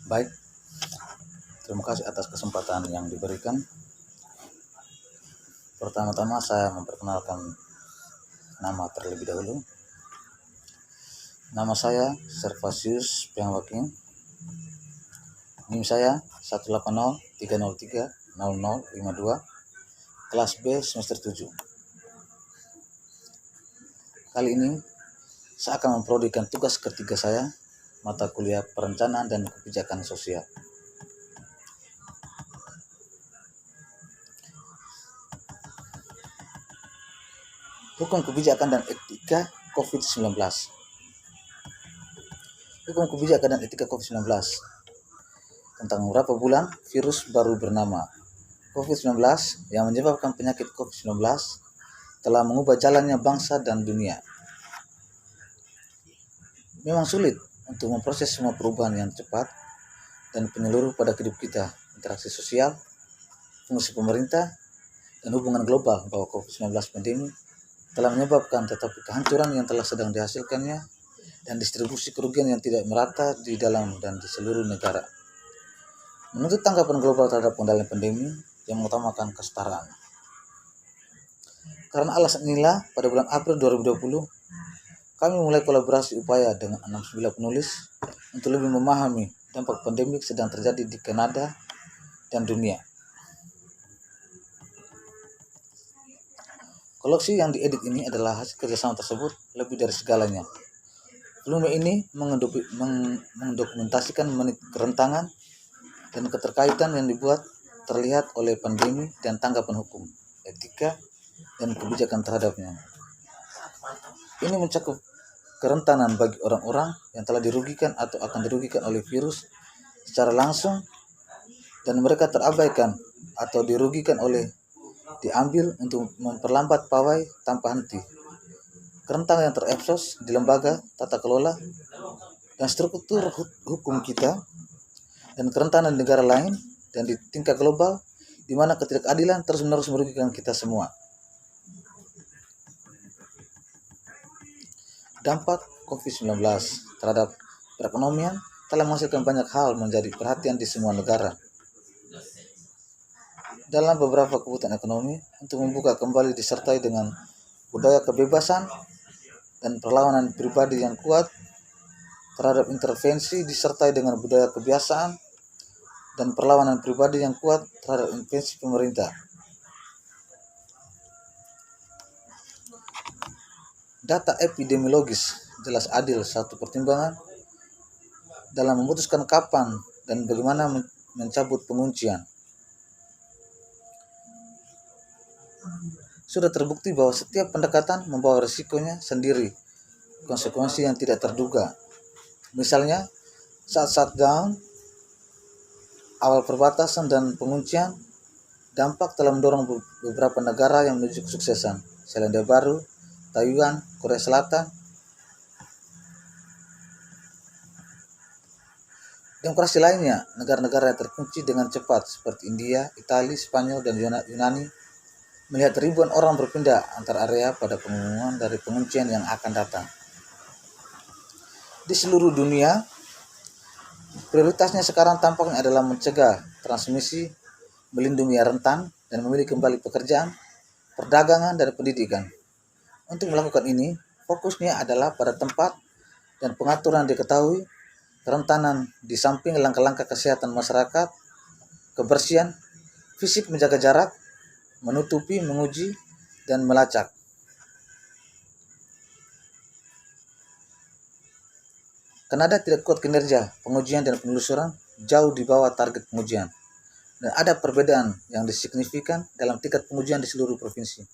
Baik, terima kasih atas kesempatan yang diberikan. Pertama-tama saya memperkenalkan nama terlebih dahulu. Nama saya Servasius Piangwaking. NIM saya 18030300052, kelas B semester 7. Kali ini saya akan memprodikan tugas ketiga saya, mata kuliah perencanaan dan kebijakan sosial. Hukum kebijakan dan etika COVID-19. Hukum kebijakan dan etika COVID-19 tentang beberapa bulan virus baru bernama COVID-19 yang menyebabkan penyakit COVID-19 telah mengubah jalannya bangsa dan dunia. Memang sulit untuk memproses semua perubahan yang cepat dan penyeluruh pada hidup kita, interaksi sosial, fungsi pemerintah, dan hubungan global bahwa COVID-19 pandemi telah menyebabkan tetapi kehancuran yang telah sedang dihasilkannya dan distribusi kerugian yang tidak merata di dalam dan di seluruh negara. Menuntut tanggapan global terhadap pengendalian pandemi yang mengutamakan kesetaraan. Karena alasan inilah, pada bulan April 2020, kami mulai kolaborasi upaya dengan 69 penulis untuk lebih memahami dampak pandemik sedang terjadi di Kanada dan dunia. Koleksi yang diedit ini adalah hasil kerjasama tersebut lebih dari segalanya. Volume ini mendokumentasikan menit kerentangan dan keterkaitan yang dibuat terlihat oleh pandemi dan tanggapan hukum, etika, dan kebijakan terhadapnya. Ini mencakup kerentanan bagi orang-orang yang telah dirugikan atau akan dirugikan oleh virus secara langsung dan mereka terabaikan atau dirugikan oleh diambil untuk memperlambat pawai tanpa henti. Kerentanan yang terekspos di lembaga, tata kelola, dan struktur hukum kita, dan kerentanan di negara lain dan di tingkat global, di mana ketidakadilan terus-menerus merugikan kita semua. Dampak COVID-19 terhadap perekonomian telah menghasilkan banyak hal menjadi perhatian di semua negara. Dalam beberapa kebutuhan ekonomi, untuk membuka kembali disertai dengan budaya kebebasan dan perlawanan pribadi yang kuat terhadap intervensi disertai dengan budaya kebiasaan dan perlawanan pribadi yang kuat terhadap intervensi pemerintah. Data epidemiologis jelas adil satu pertimbangan dalam memutuskan kapan dan bagaimana mencabut penguncian. Sudah terbukti bahwa setiap pendekatan membawa risikonya sendiri, konsekuensi yang tidak terduga. Misalnya, saat shutdown, awal perbatasan dan penguncian, dampak telah mendorong beberapa negara yang menuju kesuksesan, Selandia Baru, Taiwan, Korea Selatan. Demokrasi lainnya, negara-negara yang terkunci dengan cepat seperti India, Italia, Spanyol, dan Yunani, melihat ribuan orang berpindah antar area pada pengumuman dari penguncian yang akan datang. Di seluruh dunia, prioritasnya sekarang tampaknya adalah mencegah transmisi, melindungi yang rentan, dan memilih kembali pekerjaan, perdagangan, dan pendidikan. Untuk melakukan ini, fokusnya adalah pada tempat dan pengaturan diketahui, kerentanan di samping langkah-langkah kesehatan masyarakat, kebersihan, fisik menjaga jarak, menutupi, menguji, dan melacak. Kanada tidak kuat kinerja pengujian dan penelusuran jauh di bawah target pengujian. Dan ada perbedaan yang signifikan dalam tingkat pengujian di seluruh provinsi.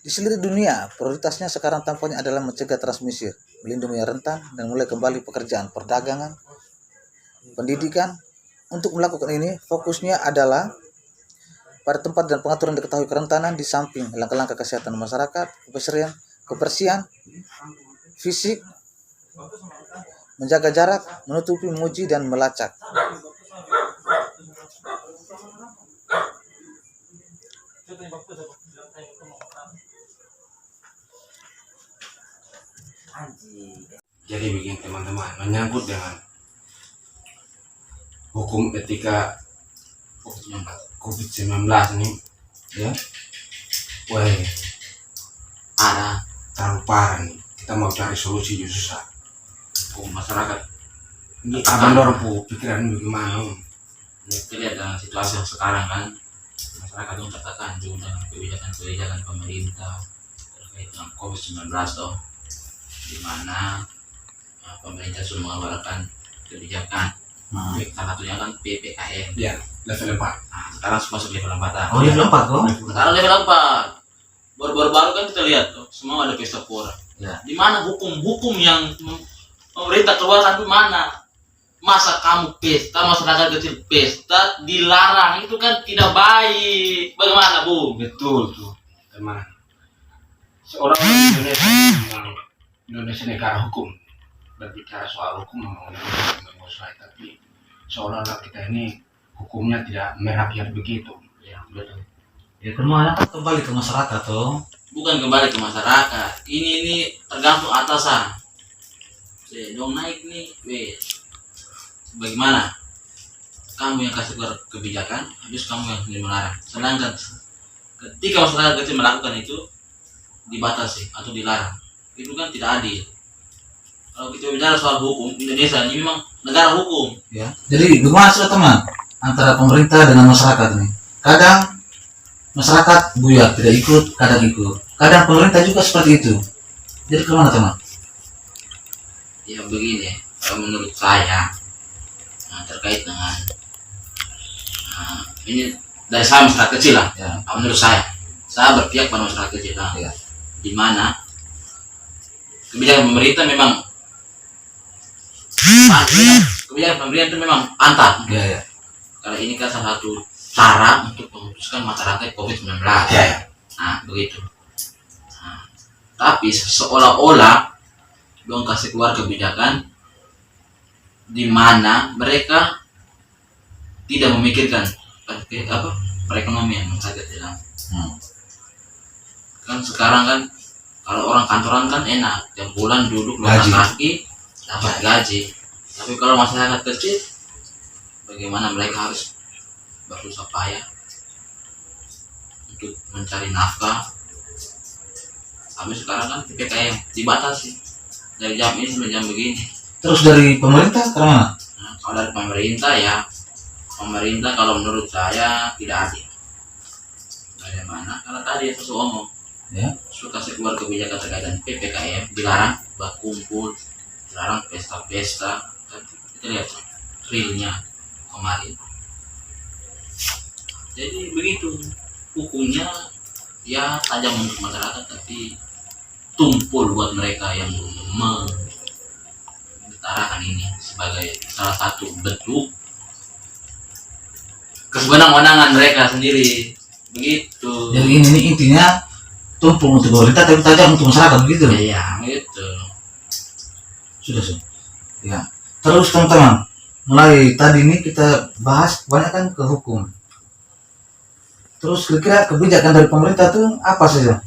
Di seluruh dunia, prioritasnya sekarang tampaknya adalah mencegah transmisi, melindungi yang rentan, dan mulai kembali pekerjaan, perdagangan, pendidikan. Untuk melakukan ini, fokusnya adalah pada tempat dan pengaturan diketahui kerentanan di samping langkah-langkah kesehatan masyarakat, kebersihan, fisik, menjaga jarak, menutupi, menguji, dan melacak. Jadi begini teman-teman, menyangkut dengan hukum etika COVID-19 ini, ya, wah, ada terlalu parah nih. Kita mau cari solusi juga susah. Masyarakat Ini abang dorong pikiran bagaimana? ya, kita lihat dengan situasi yang sekarang kan, masyarakat itu katakan juga dengan kebijakan pemerintah terkait dengan COVID-19 toh, di mana pemerintah sudah mengeluarkan kebijakan. Salah satunya kan PPKM. Ya, level 4. Nah, sekarang semua masuk level 4. Oh, level 4 kok? Sekarang level 4. Baru-baru kan kita lihat tuh, semua ada pesta pora. Ya. Di mana hukum yang pemerintah keluarkan itu mana? Masa kamu pesta, masyarakat kecil pesta dilarang, itu kan tidak baik. Bagaimana, Bu? Betul tuh, teman. Seorang Indonesia negara hukum, berbicara soal hukum menguasai, tapi seolah-olah kita ini hukumnya tidak merakyat begitu. Ya, betul. Ya kemana kan kembali ke masyarakat toh. Bukan kembali ke masyarakat. Ini tergantung atasan. Dong naik nih, bagaimana? Kamu yang kasih keluar kebijakan, habis kamu yang melarang. Sedangkan ketika masyarakat kecil melakukan itu dibatasi atau dilarang, itu kan tidak adil. Kalau kita bicara soal hukum, Indonesia ini memang negara hukum. Ya. Jadi gimana sih teman antara pemerintah dengan masyarakat ini? Kadang masyarakat buyar tidak ikut, kadang ikut. Kadang pemerintah juga seperti itu. Jadi kemana teman? Ya begini, kalau menurut saya terkait dengan ini dari saya masyarakat kecil lah. Ya. Menurut saya berpihak pada masyarakat kecil lah. Ya. Di mana kebijakan pemerintah memang kebijakan pemerintah itu memang pantas. Ya, ya. Karena ini kan salah satu cara untuk memutuskan masyarakat COVID-19. Ya. Nah, begitu. Nah, tapi seolah-olah dong kasih keluar kebijakan di mana mereka tidak memikirkan perekonomian masyarakat dalam. Kan sekarang kan kalau orang kantoran kan enak, tiap bulan duduk Gaji. kaki dapat gaji. Tapi kalau masyarakat kecil, bagaimana mereka harus bersusah payah untuk mencari nafkah. Tapi sekarang kan PPKM dibatasi dari jam ini sampai jam begini. Terus dari pemerintah ke mana? Nah, kalau dari pemerintah ya, pemerintah kalau menurut saya tidak adil. Bagaimana? Karena tadi saya ngomong, Ya. suka kasih keluar kebijakan terkait dengan PPKM, dilarang berkumpul, dilarang pesta-pesta. Tapi kita lihat realnya kemarin. Jadi begitu hukumnya ya tajam untuk masyarakat, tapi tumpul buat mereka yang mengutarakan ini sebagai salah satu bentuk kesewenang-wenangan mereka sendiri. Begitu. Jadi ini intinya tumpul untuk pemerintah tapi tajam untuk masyarakat begitu. Iya, gitu. Sudah. Ya. Terus teman-teman, mulai tadi ini kita bahas banyak kan ke hukum. Terus kira-kira kebijakan dari pemerintah itu apa saja?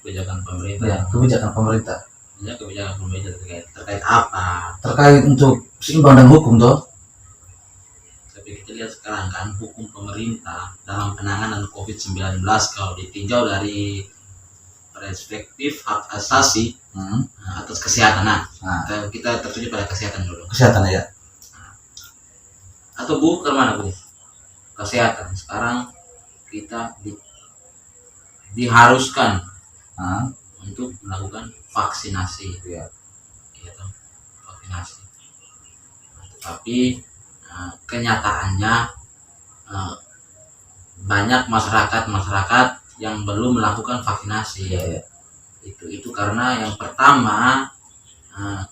Kebijakan pemerintah. Ya, kebijakan pemerintah. Ya, kebijakan pemerintah terkait apa? Terkait untuk seimbang dan hukum toh. Tapi kita lihat sekarang kan hukum pemerintah dalam penanganan COVID-19 kalau ditinjau dari perspektif hak asasi atas kesehatan. Nah, kita tertuju pada kesehatan dulu. Kesehatan ya. Atau Bu, kemana Bu? Kesehatan. Sekarang kita diharuskan untuk melakukan vaksinasi. Ya. Gitu. Vaksinasi. Tapi kenyataannya banyak masyarakat yang belum melakukan vaksinasi. Ya. Itu karena yang pertama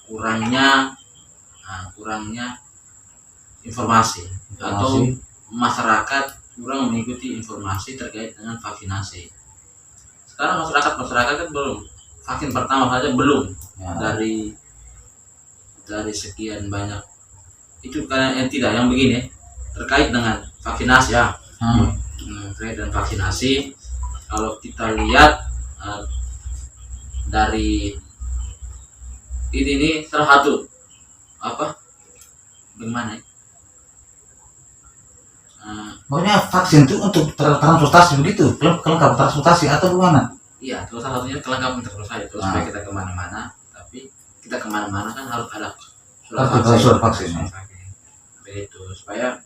kurangnya informasi atau masyarakat kurang mengikuti informasi terkait dengan vaksinasi. Sekarang masyarakat kan belum vaksin pertama saja belum Ya. dari sekian banyak. Itu karena yang begini terkait dengan vaksinasi ya. Terkait dengan vaksinasi, kalau kita lihat dari ini salah satu apa bagaimana ya? Pokoknya vaksin itu untuk transportasi begitu, kelengkap transportasi atau gimana? Iya, terus salah satunya kelengkapan terus saya terus supaya kita kemana-mana, tapi kita kemana-mana kan harus ada Surat vaksin. Begitu supaya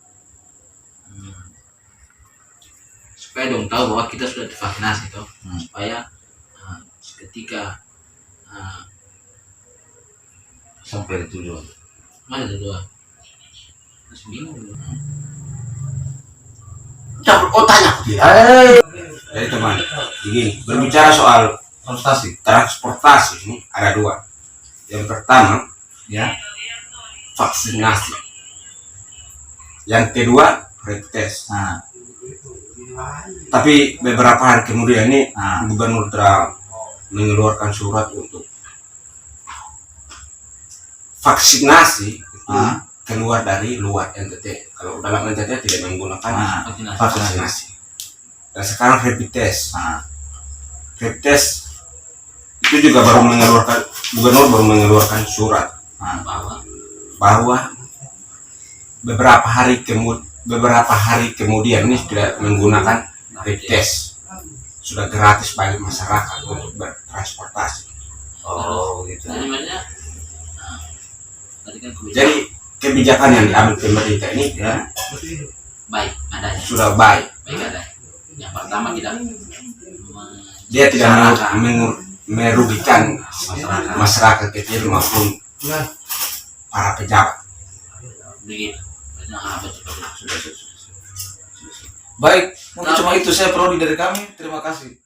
supaya dong tahu bahwa kita sudah divaksinasi tuh, supaya ketika Sampai di tujuan. mana dua masih bingung. Cabut otaknya aku tidak. Jadi teman, begini, berbicara soal transportasi ini ada dua. Yang pertama, Ya. vaksinasi. Yang kedua, rapid test. Nah, Tapi beberapa hari kemudian ini nah, Gubernur telah mengeluarkan surat untuk vaksinasi itu keluar dari luar NTT. Kalau dalam NTT tidak menggunakan vaksinasi. Dan sekarang rapid test. Rapid test itu juga Gubernur baru mengeluarkan surat bahwa beberapa hari kemudian ini sudah menggunakan rapid test, sudah gratis bagi masyarakat untuk bertransportasi. oh gitu. Jadi kebijakan yang diambil pemerintah ini Ya. Baik adanya, sudah baik. adanya. Yang pertama kita Dia tidak merugikan masyarakat kecil maupun para pejabat. begitu. Baik, mungkin cuma itu saya Prodi dari kami. Terima kasih.